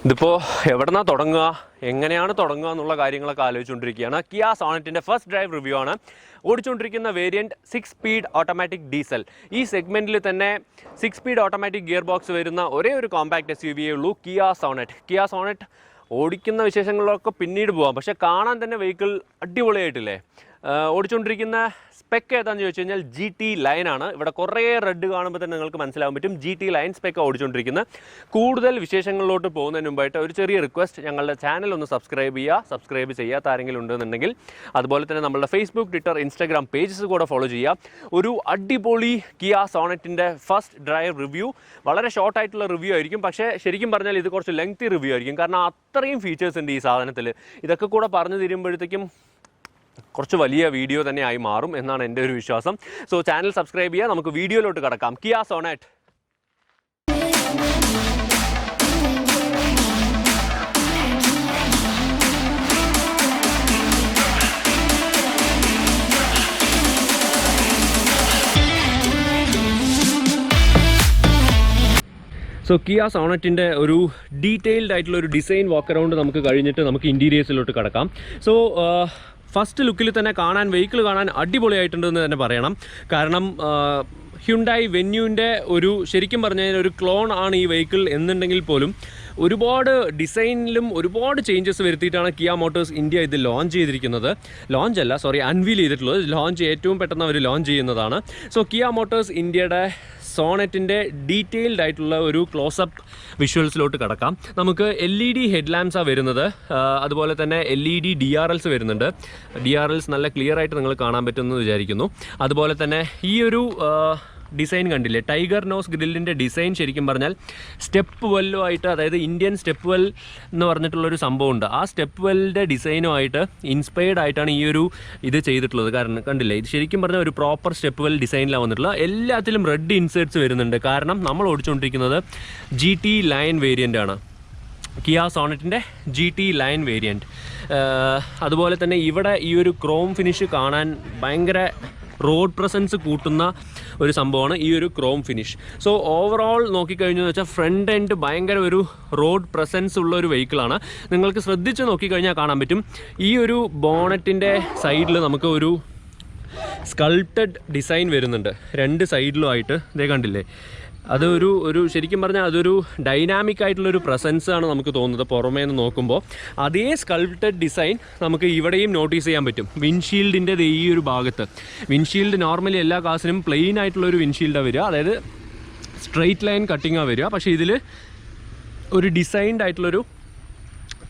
ഇതിപ്പോൾ എവിടെന്നാ തുടങ്ങുക, എങ്ങനെയാണ് തുടങ്ങുക എന്നുള്ള കാര്യങ്ങളൊക്കെ ആലോചിച്ചുകൊണ്ടിരിക്കുകയാണ്. കിയ സോണറ്റിൻ്റെ ഫസ്റ്റ് ഡ്രൈവ് റിവ്യൂ ആണ്. ഓടിച്ചുകൊണ്ടിരിക്കുന്ന വേരിയൻറ്റ് 6 സ്പീഡ് ഓട്ടോമാറ്റിക് ഡീസൽ. ഈ സെഗ്മെൻറ്റിൽ തന്നെ 6 സ്പീഡ് ഓട്ടോമാറ്റിക് ഗിയർ ബോക്സ് വരുന്ന ഒരേ ഒരു കോമ്പാക്ട് SUV ഉള്ളൂ, കിയ സോണറ്റ്. ഓടിക്കുന്ന വിശേഷങ്ങളിലൊക്കെ പിന്നീട് പോകാം, പക്ഷേ കാണാൻ തന്നെ വെഹിക്കിൾ അടിപൊളിയായിട്ടില്ലേ. ഓടിച്ചുകൊണ്ടിരിക്കുന്ന സ്പെക്ക് ഏതാണെന്ന് ചോദിച്ചു കഴിഞ്ഞാൽ GT ലൈൻ ആണ്. ഇവിടെ കുറേ റെഡ് കാണുമ്പോൾ തന്നെ നിങ്ങൾക്ക് മനസ്സിലാവാൻ പറ്റും GT ലൈൻ സ്പെക്ക് ഓടിച്ചുകൊണ്ടിരിക്കുന്നത്. കൂടുതൽ വിശേഷങ്ങളിലോട്ട് പോകുന്നതിന് മുമ്പായിട്ട് ഒരു ചെറിയ റിക്വസ്റ്റ്, ഞങ്ങളുടെ ചാനൽ ഒന്ന് സബ്സ്ക്രൈബ് ചെയ്യാത്ത ആരെങ്കിലും ഉണ്ടെന്നുണ്ടെങ്കിൽ അതുപോലെ തന്നെ നമ്മളുടെ ഫേസ്ബുക്ക്, ട്വിറ്റർ, ഇൻസ്റ്റാഗ്രാം പേജസ് കൂടെ ഫോളോ ചെയ്യുക. ഒരു അടിപൊളി കിയ സോണറ്റിൻ്റെ ഫസ്റ്റ് ഡ്രൈവ് റിവ്യൂ, വളരെ ഷോർട്ടായിട്ടുള്ള റിവ്യൂ ആയിരിക്കും. പക്ഷേ ശരിക്കും പറഞ്ഞാൽ ഇത് കുറച്ച് ലെങ്തി റിവ്യൂ ആയിരിക്കും, കാരണം അത്രയും ഫീച്ചേഴ്സ് ഉണ്ട് ഈ സാധനത്തിൽ. ഇതൊക്കെ കൂടെ പറഞ്ഞു തീരുമ്പോഴത്തേക്കും കുറച്ച് വലിയ വീഡിയോ തന്നെ ആയി മാറും എന്നാണ് എൻ്റെ ഒരു വിശ്വാസം. സോ ചാനൽ സബ്സ്ക്രൈബ് ചെയ്യുക, നമുക്ക് വീഡിയോയിലോട്ട് കിടക്കാം. Kia Sonet. സോ കിയ സോണറ്റിൻ്റെ ഒരു ഡീറ്റെയിൽഡ് ആയിട്ടുള്ള ഒരു ഡിസൈൻ വാക്ക് അറൗണ്ട് നമുക്ക് കഴിഞ്ഞിട്ട് നമുക്ക് ഇൻറ്റീരിയേഴ്സിലോട്ട് കിടക്കാം. സോ ഫസ്റ്റ് ലുക്കിൽ തന്നെ വെഹിക്കിൾ കാണാൻ അടിപൊളിയായിട്ടുണ്ടെന്ന് തന്നെ പറയണം. കാരണം ഹ്യുണ്ടായി വെന്യൂവിൻ്റെ ഒരു ശരിക്കും പറഞ്ഞു കഴിഞ്ഞാൽ ഒരു ക്ലോൺ ആണ് ഈ വെഹിക്കിൾ എന്നുണ്ടെങ്കിൽ പോലും ഒരുപാട് ഡിസൈനിലും ഒരുപാട് ചേഞ്ചസ് വരുത്തിയിട്ടാണ് കിയ മോട്ടോഴ്സ് ഇന്ത്യ ഇത് അൺവീൽ ചെയ്തിട്ടുള്ളത്. ലോഞ്ച് ഏറ്റവും പെട്ടെന്ന് അവർ ലോഞ്ച് ചെയ്യുന്നതാണ്. സോ കിയ മോട്ടോഴ്സ് ഇന്ത്യയുടെ സോണറ്റിൻ്റെ ഡീറ്റെയിൽഡ് ആയിട്ടുള്ള ഒരു ക്ലോസപ്പ് വിഷ്വൽസിലോട്ട് കിടക്കാം. നമുക്ക് LED ഹെഡ് ലാംപ്സാണ് വരുന്നത്. അതുപോലെ തന്നെ LED DRLs വരുന്നുണ്ട്. DRLs നല്ല ക്ലിയർ ആയിട്ട് നിങ്ങൾ കാണാൻ പറ്റുമെന്ന് വിചാരിക്കുന്നു. അതുപോലെ തന്നെ ഈ ഒരു ഡിസൈൻ കണ്ടില്ലേ, ടൈഗർ നോസ് ഗ്രില്ലിൻ്റെ ഡിസൈൻ ശരിക്കും പറഞ്ഞാൽ സ്റ്റെപ്പ് വെല്ലുമായിട്ട്, അതായത് ഇന്ത്യൻ സ്റ്റെപ്പ് വെൽ എന്ന് പറഞ്ഞിട്ടുള്ളൊരു സംഭവമുണ്ട്. ആ സ്റ്റെപ്പ് വെല്ലിൻ്റെ ഡിസൈനുമായിട്ട് ഇൻസ്പയർഡ് ആയിട്ടാണ് ഈ ഒരു ഇത് ചെയ്തിട്ടുള്ളത്. കാരണം കണ്ടില്ലേ, ഇത് ശരിക്കും പറഞ്ഞാൽ ഒരു പ്രോപ്പർ സ്റ്റെപ്പ് വെൽ ഡിസൈനിലാണ് വന്നിട്ടുള്ളത്. എല്ലാത്തിലും റെഡ് ഇൻസേർട്സ് വരുന്നുണ്ട്. കാരണം നമ്മൾ ഓടിച്ചുകൊണ്ടിരിക്കുന്നത് GT ലൈൻ വേരിയൻ്റ് ആണ്, കിയ സോണറ്റിൻ്റെ GT ലൈൻ വേരിയൻറ്റ്. അതുപോലെ തന്നെ ഇവിടെ ഈ ഒരു ക്രോം ഫിനിഷ് കാണാൻ ഭയങ്കര റോഡ് പ്രസൻസ് കൂട്ടുന്ന ഒരു സംഭവമാണ് ഈ ഒരു ക്രോം ഫിനിഷ്. സോ ഓവറോൾ നോക്കിക്കഴിഞ്ഞു വെച്ചാൽ ഫ്രണ്ട് എൻഡ് ഭയങ്കര ഒരു റോഡ് പ്രസൻസ് ഉള്ള ഒരു വെഹിക്കിളാണ്. നിങ്ങൾക്ക് ശ്രദ്ധിച്ച് നോക്കിക്കഴിഞ്ഞാൽ കാണാൻ പറ്റും, ഈ ഒരു ബോണറ്റിൻ്റെ സൈഡിൽ നമുക്ക് ഒരു സ്കൾപ്റ്റഡ് ഡിസൈൻ വരുന്നുണ്ട് രണ്ട് സൈഡിലുമായിട്ട്. ഇതേ കണ്ടില്ലേ, അതൊരു ശരിക്കും പറഞ്ഞാൽ അതൊരു ഡൈനാമിക് ആയിട്ടുള്ളൊരു പ്രസൻസ് ആണ് നമുക്ക് തോന്നുന്നത് പുറമേ നിന്ന് നോക്കുമ്പോൾ. അതേ സ്കൾപ്റ്റഡ് ഡിസൈൻ നമുക്ക് ഇവിടെയും നോട്ടീസ് ചെയ്യാൻ പറ്റും. വിൻഷീൽഡിൻ്റെ ഈ ഒരു ഭാഗത്ത്, വിൻഷീൽഡ് നോർമലി എല്ലാ കാസിനും പ്ലെയിൻ ആയിട്ടുള്ളൊരു വിൻഷീൽഡാണ് വരിക, അതായത് സ്ട്രെയിറ്റ് ലൈൻ കട്ടിങ്ങാണ് വരിക. പക്ഷേ ഇതിൽ ഒരു ഡിസൈൻഡ് ആയിട്ടുള്ളൊരു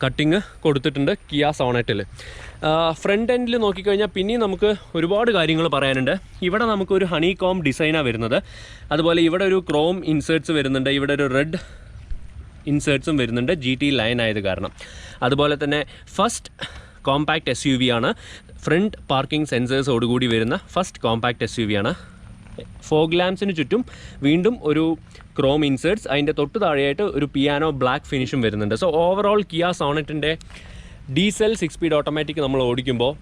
കട്ടിങ് കൊടുത്തിട്ടുണ്ട് കിയ സോണറ്റിൽ. ഫ്രണ്ട് എൻഡിൽ നോക്കിക്കഴിഞ്ഞാൽ പിന്നെയും നമുക്ക് ഒരുപാട് കാര്യങ്ങൾ പറയാനുണ്ട്. ഇവിടെ നമുക്കൊരു ഹണി കോം ഡിസൈനാണ് വരുന്നത്. അതുപോലെ ഇവിടെ ഒരു ക്രോം ഇൻസേർട്സ് വരുന്നുണ്ട്, ഇവിടെ ഒരു റെഡ് ഇൻസേർട്സും വരുന്നുണ്ട് GT ലൈൻ ആയത് കാരണം. അതുപോലെ തന്നെ ഫസ്റ്റ് കോമ്പാക്ട് SUV ആണ്, ഫ്രണ്ട് പാർക്കിംഗ് സെൻസേഴ്സോടുകൂടി വരുന്ന ഫസ്റ്റ് കോമ്പാക്ട് SUV ആണ്. ഫോഗ് ലാംപ്സിന് ചുറ്റും വീണ്ടും ഒരു ക്രോം ഇൻസേർട്സ്, അതിൻ്റെ തൊട്ട് താഴെയായിട്ട് ഒരു പിയാനോ ബ്ലാക്ക് ഫിനിഷും വരുന്നുണ്ട്. സോ ഓവറോൾ കിയ സോണറ്റിൻ്റെ ഡീസൽ 6 സ്പീഡ് ഓട്ടോമാറ്റിക് നമ്മൾ ഓടിക്കുമ്പോൾ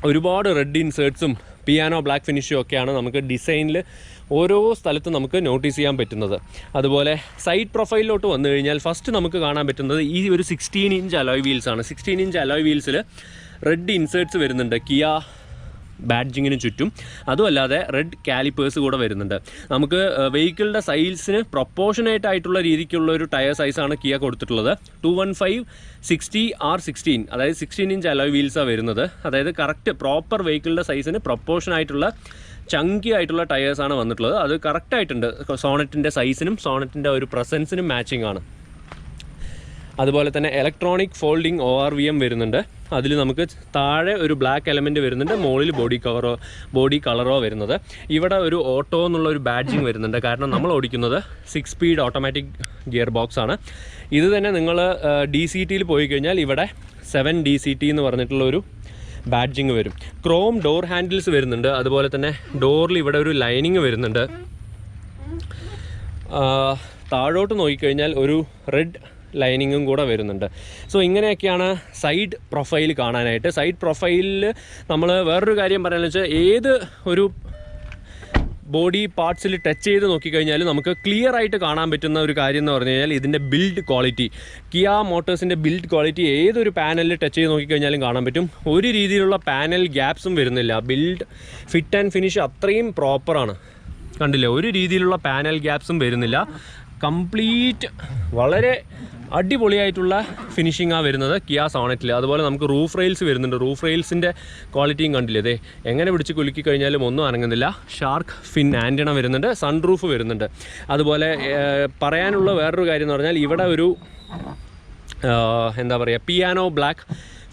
ഒരുപാട് റെഡ് ഇൻസേർട്സും പിയാനോ ബ്ലാക്ക് ഫിനിഷും ഒക്കെയാണ് നമുക്ക് ഡിസൈനിൽ ഓരോ സ്ഥലത്തും നമുക്ക് നോട്ടീസ് ചെയ്യാൻ പറ്റുന്നത്. അതുപോലെ സൈഡ് പ്രൊഫൈലിലോട്ട് വന്നു കഴിഞ്ഞാൽ ഫസ്റ്റ് നമുക്ക് കാണാൻ പറ്റുന്നത് ഈ ഒരു 16 ഇഞ്ച് അലോയ് വീൽസാണ്. 16 ഇഞ്ച് അലോയ് വീൽസിൽ റെഡ് ഇൻസേർട്സ് വരുന്നുണ്ട് കിയ ബാഡ്ജിങ്ങിന് ചുറ്റും. അതുമല്ലാതെ റെഡ് കാലിപ്പേഴ്സ് കൂടെ വരുന്നുണ്ട്. നമുക്ക് വെഹിക്കിളിൻ്റെ സൈസിന് പ്രൊപ്പോർഷനേറ്റ് ആയിട്ടുള്ള രീതിക്കുള്ള ഒരു ടയർ സൈസാണ് കിയ കൊടുത്തിട്ടുള്ളത്. 215/60R16, അതായത് 16 ഇഞ്ച് അലോയ് വീൽസാണ് വരുന്നത്. അതായത് കറക്റ്റ് പ്രോപ്പർ വെഹിക്കിളിൻ്റെ സൈസിന് പ്രൊപ്പോർഷൻ ആയിട്ടുള്ള ചങ്കി ആയിട്ടുള്ള ടയേഴ്സാണ് വന്നിട്ടുള്ളത്. അത് കറക്റ്റായിട്ടുണ്ട്, സോണറ്റിൻ്റെ സൈസിനും സോണറ്റിൻ്റെ ഒരു പ്രസൻസിനും മാച്ചിങ് ആണ്. അതുപോലെ തന്നെ ഇലക്ട്രോണിക് ഫോൾഡിങ് ORVM വരുന്നുണ്ട്. അതിൽ നമുക്ക് താഴെ ഒരു ബ്ലാക്ക് എലമെൻറ്റ് വരുന്നുണ്ട്, മുകളിൽ ബോഡി കളറോ വരുന്നത്. ഇവിടെ ഒരു ഓട്ടോ എന്നുള്ള ഒരു ബാഡ്ജിങ് വരുന്നുണ്ട്, കാരണം നമ്മൾ ഓടിക്കുന്നത് 6 സ്പീഡ് ഓട്ടോമാറ്റിക് ഗിയർ ബോക്സ് ആണ്. ഇത് തന്നെ നിങ്ങൾ DCTയിൽ പോയി കഴിഞ്ഞാൽ ഇവിടെ 7 DCT എന്ന് പറഞ്ഞിട്ടുള്ളൊരു ബാഡ്ജിങ് വരും. ക്രോം ഡോർ ഹാൻഡിൽസ് വരുന്നുണ്ട്. അതുപോലെ തന്നെ ഡോറിൽ ഇവിടെ ഒരു ലൈനിങ് വരുന്നുണ്ട്. താഴോട്ട് നോക്കിക്കഴിഞ്ഞാൽ ഒരു റെഡ് ലൈനിങ്ങും കൂടെ വരുന്നുണ്ട്. സോ ഇങ്ങനെയൊക്കെയാണ് സൈഡ് പ്രൊഫൈൽ കാണാനായിട്ട്. സൈഡ് പ്രൊഫൈലിൽ നമ്മൾ വേറൊരു കാര്യം പറയാമെന്ന് വെച്ചാൽ ഏത് ഒരു ബോഡി പാർട്സിൽ ടച്ച് ചെയ്ത് നോക്കിക്കഴിഞ്ഞാൽ നമുക്ക് ക്ലിയർ ആയിട്ട് കാണാൻ പറ്റുന്ന ഒരു കാര്യം എന്ന് പറഞ്ഞു കഴിഞ്ഞാൽ ഇതിൻ്റെ ബിൽഡ് ക്വാളിറ്റി. കിയ മോട്ടോഴ്സിൻ്റെ ബിൽഡ് ക്വാളിറ്റി ഏതൊരു പാനലിൽ ടച്ച് ചെയ്ത് നോക്കിക്കഴിഞ്ഞാലും കാണാൻ പറ്റും. ഒരു രീതിയിലുള്ള പാനൽ ഗ്യാപ്സും വരുന്നില്ല. ബിൽഡ് ഫിറ്റ് ആൻഡ് ഫിനിഷ് അത്രയും പ്രോപ്പറാണ്. കണ്ടില്ലേ, ഒരു രീതിയിലുള്ള പാനൽ ഗ്യാപ്സും വരുന്നില്ല. കംപ്ലീറ്റ് വളരെ അടിപൊളിയായിട്ടുള്ള ഫിനിഷിങ്ങാണ് വരുന്നത് കിയ സോണറ്റിൽ. അതുപോലെ നമുക്ക് റൂഫ് റെയിൽസ് വരുന്നുണ്ട്. റൂഫ് റെയിൽസിൻ്റെ ക്വാളിറ്റിയും കണ്ടില്ലേ, അതെ എങ്ങനെ പിടിച്ച് കുലുക്കി കഴിഞ്ഞാലും ഒന്നും അനങ്ങുന്നില്ല. ഷാർക്ക് ഫിൻ ആൻറ്റിന വരുന്നുണ്ട്. സൺ റൂഫ് വരുന്നുണ്ട്. അതുപോലെ പറയാനുള്ള വേറൊരു കാര്യം എന്ന് പറഞ്ഞാൽ ഇവിടെ ഒരു എന്താ പറയുക, പിയാനോ ബ്ലാക്ക്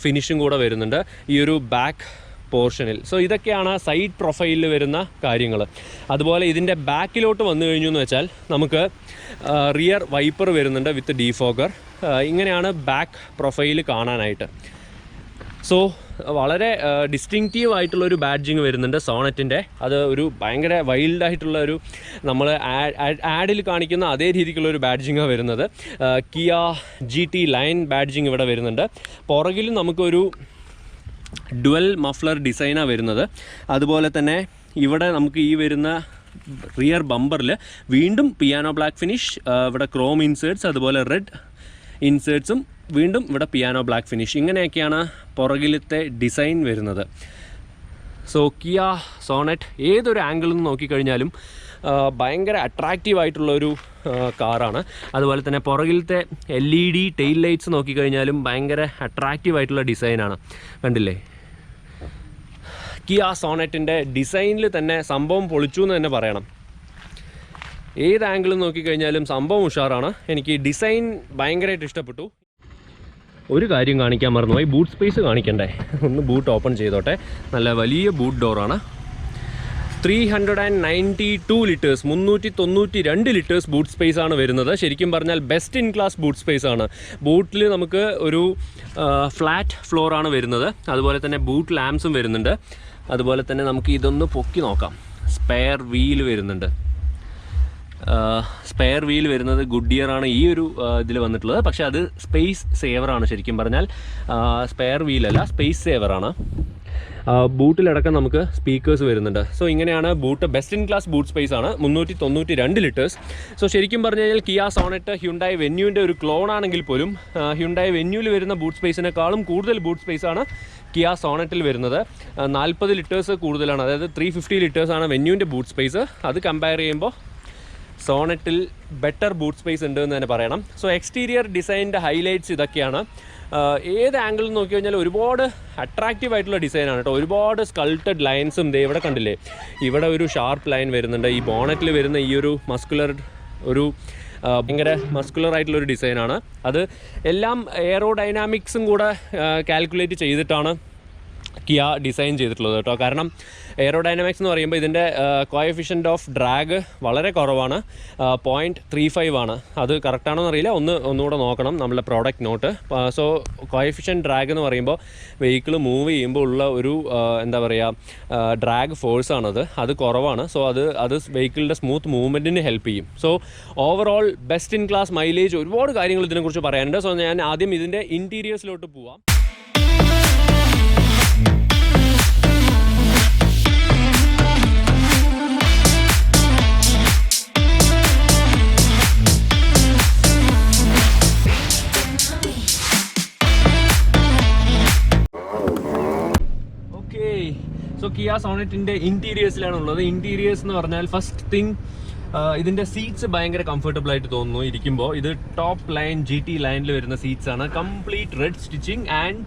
ഫിനിഷും കൂടെ വരുന്നുണ്ട് ഈ ഒരു ബാക്ക് പോർഷനിൽ. സോ ഇതൊക്കെയാണ് സൈഡ് പ്രൊഫൈലിൽ വരുന്ന കാര്യങ്ങൾ. അതുപോലെ ഇതിൻ്റെ ബാക്കിലോട്ട് വന്നു കഴിഞ്ഞു എന്ന് വെച്ചാൽ നമുക്ക് റിയർ വൈപ്പർ വരുന്നുണ്ട് വിത്ത് ഡീഫോഗർ. ഇങ്ങനെയാണ് ബാക്ക് പ്രൊഫൈൽ കാണാനായിട്ട്. സോ വളരെ ഡിസ്റ്റിങ്റ്റീവ് ആയിട്ടുള്ളൊരു ബാഡ്ജിങ് വരുന്നുണ്ട് സോണറ്റിൻ്റെ. അത് ഒരു ഭയങ്കര വൈൽഡായിട്ടുള്ള ഒരു നമ്മൾ ആഡിൽ കാണിക്കുന്ന അതേ രീതിക്കുള്ളൊരു ബാഡ്ജിങ്ങാണ് വരുന്നത്. കിയ GT ലൈൻ ബാഡ്ജിങ് ഇവിടെ വരുന്നുണ്ട്. പുറകിലും നമുക്കൊരു ഡുവൽ മഫ്ലർ ഡിസൈനാണ് വരുന്നത്. അതുപോലെ തന്നെ ഇവിടെ നമുക്ക് ഈ വരുന്ന റിയർ ബമ്പറിൽ വീണ്ടും പിയാനോ ബ്ലാക്ക് ഫിനിഷ്, ഇവിടെ ക്രോം ഇൻസേർട്സ്, അതുപോലെ റെഡ് ഇൻസേർട്സും, വീണ്ടും ഇവിടെ പിയാനോ ബ്ലാക്ക് ഫിനിഷ്. ഇങ്ങനെയൊക്കെയാണ് പുറകിലത്തെ ഡിസൈൻ വരുന്നത്. സോ കിയ സോണറ്റ് ഏതൊരു ആംഗിളിൽ നിന്ന് നോക്കിക്കഴിഞ്ഞാലും ഭയങ്കര അട്രാക്റ്റീവായിട്ടുള്ളൊരു കാറാണ്. അതുപോലെ തന്നെ പുറകിലത്തെ LED ടെയിൽ ലൈറ്റ്സ് നോക്കിക്കഴിഞ്ഞാലും ഭയങ്കര അട്രാക്റ്റീവായിട്ടുള്ള ഡിസൈനാണ്. കണ്ടില്ലേ, കിയ സോണറ്റിൻ്റെ ഡിസൈനിൽ തന്നെ സംഭവം പൊളിച്ചു എന്ന് തന്നെ പറയണം. ഏത് ആംഗിളിൽ നോക്കിക്കഴിഞ്ഞാലും സംഭവം ഉഷാറാണ്. എനിക്ക് ഡിസൈൻ ഭയങ്കരമായിട്ട് ഇഷ്ടപ്പെട്ടു. ഒരു കാര്യം കാണിക്കാൻ മറന്നുപോയി, ബൂട്ട് സ്പേസ് കാണിക്കണ്ടേ. ഒന്ന് ബൂട്ട് ഓപ്പൺ ചെയ്തോട്ടെ. നല്ല വലിയ ബൂട്ട് ഡോറാണ്. 392 ലിറ്റേഴ്സ്, 392 ലിറ്റേഴ്സ് ബൂട്ട് സ്പേസ് ആണ് വരുന്നത്. ശരിക്കും പറഞ്ഞാൽ best in class boot space ആണ്. ബൂട്ടിൽ നമുക്ക് ഒരു ഫ്ലാറ്റ് ഫ്ലോറാണ് വരുന്നത്. അതുപോലെ തന്നെ ബൂട്ട് ലാംപ്സും വരുന്നുണ്ട്. അതുപോലെ തന്നെ നമുക്ക് ഇതൊന്ന് പൊക്കി നോക്കാം. സ്പെയർ വീൽ വരുന്നുണ്ട്. സ്പെയർ വീൽ വരുന്നത് ഗുഡിയർ ആണ് ഈ ഒരു ഇതിൽ വന്നിട്ടുള്ളത്. പക്ഷേ അത് സ്പേസ് സേവറാണ്. ശരിക്കും പറഞ്ഞാൽ സ്പെയർ വീലല്ല, സ്പേസ് സേവറാണ്. ബൂട്ടിലടക്കം നമുക്ക് സ്പീക്കേഴ്സ് വരുന്നുണ്ട്. സോ ഇങ്ങനെയാണ് boot. Best in class boot space ആണ്. 392 ലിറ്റേഴ്സ്. സോ ശരിക്കും പറഞ്ഞു കഴിഞ്ഞാൽ കിയ സോണറ്റ് ഹ്യുണ്ടായി വെന്യൂവിൻ്റെ ഒരു ക്ലോൺ ആണെങ്കിൽ പോലും ഹ്യുണ്ടായി വെന്യൂവിൽ വരുന്ന ബൂട്ട് സ്പേസിനേക്കാളും കൂടുതൽ ബൂട്ട് സ്പേസ് ആണ് കിയ സോണറ്റിൽ വരുന്നത്. 40 ലിറ്റേഴ്സ് കൂടുതലാണ്. അതായത് 350 ലിറ്റേഴ്സാണ് വെന്യൂവിൻ്റെ ബൂട്ട് സ്പേസ്. അത് കമ്പയർ ചെയ്യുമ്പോൾ സോണറ്റിൽ ബെറ്റർ ബൂട്ട് സ്പേസ് ഉണ്ട് എന്ന് തന്നെ പറയണം. സോ എക്സ്റ്റീരിയർ ഡിസൈനിൻ്റെ ഹൈലൈറ്റ്സ് ഇതൊക്കെയാണ്. ഏത് ആംഗിളിൽ നോക്കി കഴിഞ്ഞാൽ ഒരുപാട് അട്രാക്റ്റീവ് ആയിട്ടുള്ള ഡിസൈനാണ് കേട്ടോ. ഒരുപാട് സ്കൾട്ടഡ് ലൈൻസും ഇവിടെ കണ്ടില്ലേ, ഇവിടെ ഒരു ഷാർപ്പ് ലൈൻ വരുന്നുണ്ട്. ഈ ബോണറ്റിൽ വരുന്ന ഈ ഒരു മസ്കുലർ ഒരു ഭയങ്കര മസ്കുലർ ആയിട്ടുള്ളൊരു ഡിസൈനാണ്. അത് എല്ലാം എയറോഡൈനാമിക്സും കൂടെ കാൽക്കുലേറ്റ് ചെയ്തിട്ടാണ് കിയ ഡിസൈൻ ചെയ്തിട്ടുള്ളത് കേട്ടോ. കാരണം എയറോഡൈനാമിക്സ് എന്ന് പറയുമ്പോൾ ഇതിൻ്റെ കോഎഫിഷ്യൻ്റ് ഓഫ് ഡ്രാഗ് വളരെ കുറവാണ്. 0.35 ആണ്. അത് കറക്റ്റാണോ എന്നറിയില്ല, ഒന്നുകൂടെ നോക്കണം നമ്മളുടെ product note. So coefficient drag എന്ന് പറയുമ്പോൾ വെഹിക്കിൾ മൂവ് ചെയ്യുമ്പോൾ ഉള്ള ഒരു എന്താ പറയുക ഡ്രാഗ് ഫോഴ്സാണത്. അത് കുറവാണ്. സോ അത് വെഹിക്കിളിൻ്റെ സ്മൂത്ത് മൂവ്മെൻറ്റിന് ഹെൽപ്പ് ചെയ്യും. So overall best in class mileage, ഒരുപാട് കാര്യങ്ങൾ ഇതിനെക്കുറിച്ച് പറയാനുണ്ട്. സോ ഞാൻ ആദ്യം ഇതിൻ്റെ ഇൻറ്റീരിയേഴ്സിലോട്ട് പോവാം. സോ കിയ സോണറ്റിൻ്റെ ഇൻറ്റീരിയേഴ്സിലാണുള്ളത്. ഇൻറ്റീരിയേഴ്സ് എന്ന് പറഞ്ഞാൽ ഫസ്റ്റ് തിങ് ഇതിൻ്റെ സീറ്റ്സ് ഭയങ്കര കംഫർട്ടബിൾ ആയിട്ട് തോന്നുന്നു ഇരിക്കുമ്പോൾ. ഇത് ടോപ്പ് ലൈൻ GT ലൈനിൽ വരുന്ന സീറ്റ്സ് ആണ്. Complete red stitching and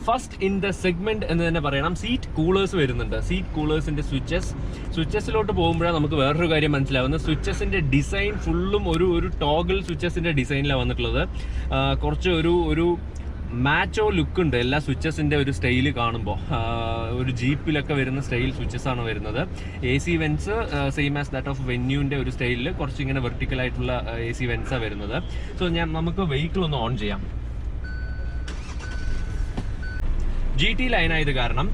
first in the segment എന്ന് തന്നെ പറയണം. സീറ്റ് കൂളേഴ്സ് വരുന്നുണ്ട്. സീറ്റ് കൂളേഴ്സിൻ്റെ സ്വിച്ചസിലോട്ട് പോകുമ്പോഴാണ് നമുക്ക് വേറൊരു കാര്യം മനസ്സിലാവുന്നത്. സ്വിച്ചസിൻ്റെ ഡിസൈൻ ഫുള്ളും ഒരു ടോഗിൾ സ്വിച്ചസിൻ്റെ ഡിസൈനിലാണ് വന്നിട്ടുള്ളത്. കുറച്ച് ഒരു മാച്ചോ ലുക്ക് ഉണ്ട് എല്ലാ സ്വിച്ചസിൻ്റെ ഒരു സ്റ്റൈല് കാണുമ്പോൾ. ഒരു ജീപ്പിലൊക്കെ വരുന്ന സ്റ്റൈൽ സ്വിച്ചസ് ആണ് വരുന്നത്. AC vents same as that of വെന്യൂവിൻ്റെ ഒരു സ്റ്റൈലിൽ കുറച്ച് ഇങ്ങനെ വെർട്ടിക്കലായിട്ടുള്ള AC വെൻസാണ് വരുന്നത്. സോ നമുക്ക് വെഹിക്കിൾ ഒന്ന് ഓൺ ചെയ്യാം. GT ലൈൻ ആയത് കാരണം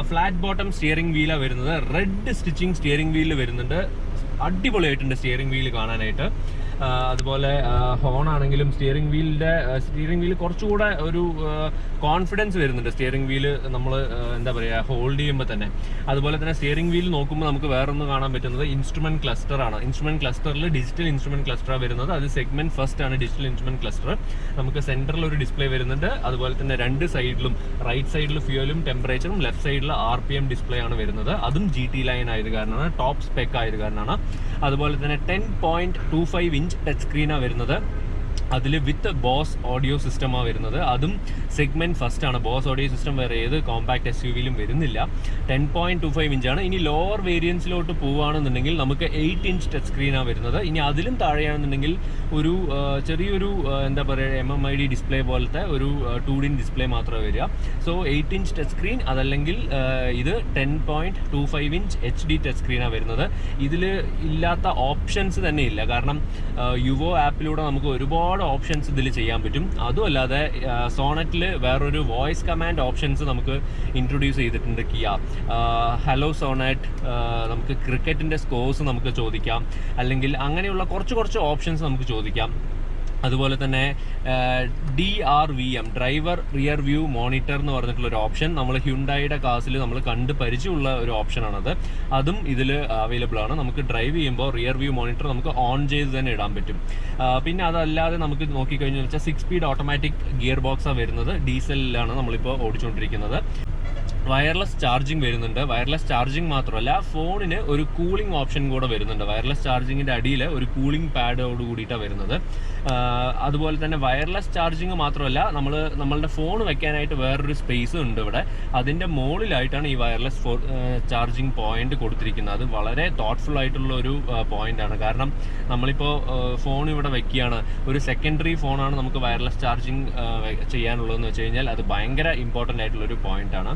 ഫ്ലാറ്റ് ബോട്ടം സ്റ്റിയറിംഗ് വീലാണ് വരുന്നത്. റെഡ് സ്റ്റിച്ചിങ് സ്റ്റിയറിംഗ് വീലിൽ വരുന്നുണ്ട്. അടിപൊളിയായിട്ടുണ്ട് സ്റ്റിയറിംഗ് വീല് കാണാനായിട്ട്. അതുപോലെ ഹോൺ ആണെങ്കിലും സ്റ്റിയറിംഗ് വീൽ കുറച്ചുകൂടെ ഒരു കോൺഫിഡൻസ് വരുന്നുണ്ട് സ്റ്റിയറിംഗ് വീല് നമ്മൾ എന്താ പറയുക ഹോൾഡ് ചെയ്യുമ്പോൾ തന്നെ. അതുപോലെ തന്നെ സ്റ്റിയറിംഗ് വീൽ നോക്കുമ്പോൾ നമുക്ക് വേറൊന്ന് കാണാൻ പറ്റുന്നത് ഇൻസ്ട്രുമെന്റ് ക്ലസ്റ്റർ ആണ്. ഇൻസ്ട്രുമെന്റ് ക്ലസ്റ്ററിൽ ഡിജിറ്റൽ ഇൻസ്ട്രുമെന്റ് ക്ലസ്റ്ററാണ് വരുന്നത്. അത് സെഗ്മെന്റ് ഫസ്റ്റ് ആണ് ഡിജിറ്റൽ ഇൻസ്ട്രുമെന്റ് ക്ലസ്റ്റർ. നമുക്ക് സെന്ററിൽ ഒരു ഡിസ്പ്ലേ വരുന്നുണ്ട്. അതുപോലെ തന്നെ രണ്ട് സൈഡിലും റൈറ്റ് സൈഡിൽ ഫ്യൂവലും ടെമ്പറേച്ചറും, ലെഫ്റ്റ് സൈഡിൽ RPM ഡിസ്പ്ലേ ആണ് വരുന്നത്. അതും GT ലൈൻ ആയത് കാരണമാണ്, ടോപ്പ് സ്പെക്ക് ആയത് കാരണമാണ്. അതുപോലെ തന്നെ 10.25 ഇഞ്ച് ടച്ച് സ്ക്രീനാണ് വരുന്നത്. അതിൽ വിത്ത് ബോസ് ഓഡിയോ സിസ്റ്റമാണ് വരുന്നത്. അതും സെഗ്മെന്റ് ഫസ്റ്റ് ആണ്. ബോസ് ഓഡിയോ സിസ്റ്റം വേറെ ഏത് കോമ്പാക്ട് SUV-ലും വരുന്നില്ല. 10.25 ഇഞ്ചാണ്. ഇനി ലോവർ വേരിയൻസിലോട്ട് പോവുകയാണെന്നുണ്ടെങ്കിൽ നമുക്ക് 8 ഇഞ്ച് ടച്ച് സ്ക്രീനാണ് വരുന്നത്. ഇനി അതിലും താഴെയാണെന്നുണ്ടെങ്കിൽ ഒരു ചെറിയൊരു എന്താ പറയുക MMID ഡിസ്പ്ലേ പോലത്തെ ഒരു 2D ഡിസ്പ്ലേ മാത്രമേ വരിക. സോ 8 ഇഞ്ച് ടച്ച് സ്ക്രീൻ, അതല്ലെങ്കിൽ ഇത് 10.25 ഇഞ്ച് HD ടച്ച് സ്ക്രീനാണ് വരുന്നത്. ഇതിൽ ഇല്ലാത്ത ഓപ്ഷൻസ് തന്നെ ഇല്ല. കാരണം യുവോ ആപ്പിലൂടെ നമുക്ക് ഒരുപാട് ഓപ്ഷൻസ് ഇതിൽ ചെയ്യാൻ പറ്റും. അതുമല്ലാതെ സോണറ്റിൽ വേറൊരു വോയിസ് കമാൻഡ് ഓപ്ഷൻസ് നമുക്ക് ഇൻട്രൊഡ്യൂസ് ചെയ്തിട്ടുണ്ട് കിയ. ഹലോ സോണറ്റ്, നമുക്ക് ക്രിക്കറ്റിൻ്റെ സ്കോർസ് നമുക്ക് ചോദിക്കാം, അല്ലെങ്കിൽ അങ്ങനെയുള്ള കുറച്ച് ഓപ്ഷൻസ് നമുക്ക് ചോദിക്കാം. അതുപോലെ തന്നെ DRVM, driver rear view monitor എന്ന് പറഞ്ഞിട്ടുള്ളൊരു ഓപ്ഷൻ നമ്മൾ ഹ്യുണ്ടായിയുടെ കാസിൽ നമ്മൾ കണ്ട് പരിചയമുള്ള ഒരു ഓപ്ഷനാണത്. അതും ഇതിൽ അവൈലബിൾ ആണ്. നമുക്ക് ഡ്രൈവ് ചെയ്യുമ്പോൾ റിയർ വ്യൂ മോണിറ്റർ നമുക്ക് ഓൺ ചെയ്ത് തന്നെ ഇടാൻ പറ്റും. പിന്നെ അതല്ലാതെ നമുക്ക് നോക്കിക്കഴിഞ്ഞാൽ വെച്ചാൽ 6 സ്പീഡ് ഓട്ടോമാറ്റിക് ഗിയർ ബോക്സാണ് വരുന്നത്. ഡീസലിലാണ് നമ്മളിപ്പോൾ ഓടിച്ചുകൊണ്ടിരിക്കുന്നത്. വയർലെസ് ചാർജിങ് വരുന്നുണ്ട്. വയർലെസ് ചാർജിങ് മാത്രമല്ല, ഫോണിന് ഒരു കൂളിംഗ് ഓപ്ഷൻ കൂടെ വരുന്നുണ്ട്. വയർലെസ് ചാർജിങ്ങിൻ്റെ അടിയിൽ ഒരു കൂളിംഗ് പാഡോട് കൂടിയിട്ടാണ് വരുന്നത്. അതുപോലെ തന്നെ വയർലെസ് ചാർജിങ് മാത്രമല്ല, നമ്മളുടെ ഫോൺ വെക്കാനായിട്ട് വേറൊരു സ്പേസ് ഉണ്ട് ഇവിടെ. അതിൻ്റെ മുകളിലായിട്ടാണ് ഈ വയർലെസ് ചാർജിങ് പോയിന്റ് കൊടുത്തിരിക്കുന്നത്. അത് വളരെ തോട്ട്ഫുൾ ആയിട്ടുള്ള ഒരു പോയിന്റാണ്. കാരണം നമ്മളിപ്പോൾ ഫോൺ ഇവിടെ വെക്കുകയാണ്, ഒരു സെക്കൻഡറി ഫോണാണ് നമുക്ക് വയർലെസ് ചാർജിങ് ചെയ്യാനുള്ളതെന്ന് വെച്ച് കഴിഞ്ഞാൽ അത് ഭയങ്കര ഇമ്പോർട്ടൻ്റ് ആയിട്ടുള്ളൊരു പോയിന്റാണ്.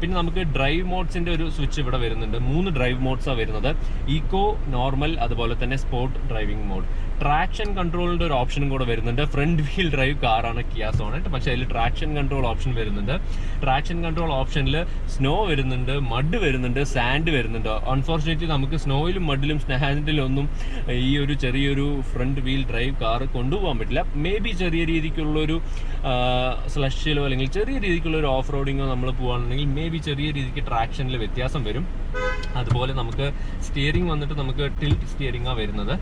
പിന്നെ നമുക്ക് ഡ്രൈവ് മോഡ്സിൻ്റെ ഒരു സ്വിച്ച് ഇവിടെ വരുന്നുണ്ട്. 3 ഡ്രൈവ് മോഡ്സാണ് വരുന്നത്. ഈക്കോ, നോർമൽ, അതുപോലെ തന്നെ സ്പോർട്ട് ഡ്രൈവിംഗ് മോഡ്. ട്രാക്ഷൻ കൺട്രോളിൻ്റെ ഒരു ഓപ്ഷനും കൂടെ വരുന്നുണ്ട്. ഫ്രണ്ട് വീൽ ഡ്രൈവ് കാറാണ് കിയ സോണറ്റ്, പക്ഷേ അതിൽ ട്രാക്ഷൻ കൺട്രോൾ ഓപ്ഷൻ വരുന്നുണ്ട്. ട്രാക്ഷൻ കൺട്രോൾ ഓപ്ഷനിൽ സ്നോ വരുന്നുണ്ട്, മഡ് വരുന്നുണ്ട്, സാൻഡ് വരുന്നുണ്ട്. അൺഫോർച്ചുനേറ്റ്ലി നമുക്ക് സ്നോയിലും മഡിലും സാൻഡിലും ഒന്നും ഈ ഒരു ചെറിയൊരു ഫ്രണ്ട് വീൽ ഡ്രൈവ് കാർ കൊണ്ടുപോകാൻ പറ്റില്ല. മേ ബി ചെറിയ രീതിക്കുള്ളൊരു സ്ലഷിലോ അല്ലെങ്കിൽ ചെറിയ രീതിക്കുള്ളൊരു ഓഫ് റോഡിങ്ങോ നമ്മൾ പോകുകയാണെന്നുണ്ടെങ്കിൽ മേ ബി ചെറിയ രീതിക്ക് ട്രാക്ഷനിൽ വ്യത്യാസം വരും. അതുപോലെ നമുക്ക് സ്റ്റിയറിംഗ് വന്നിട്ട് നമുക്ക് ടിൽറ്റ് സ്റ്റിയറിംഗാണ് വരുന്നത്.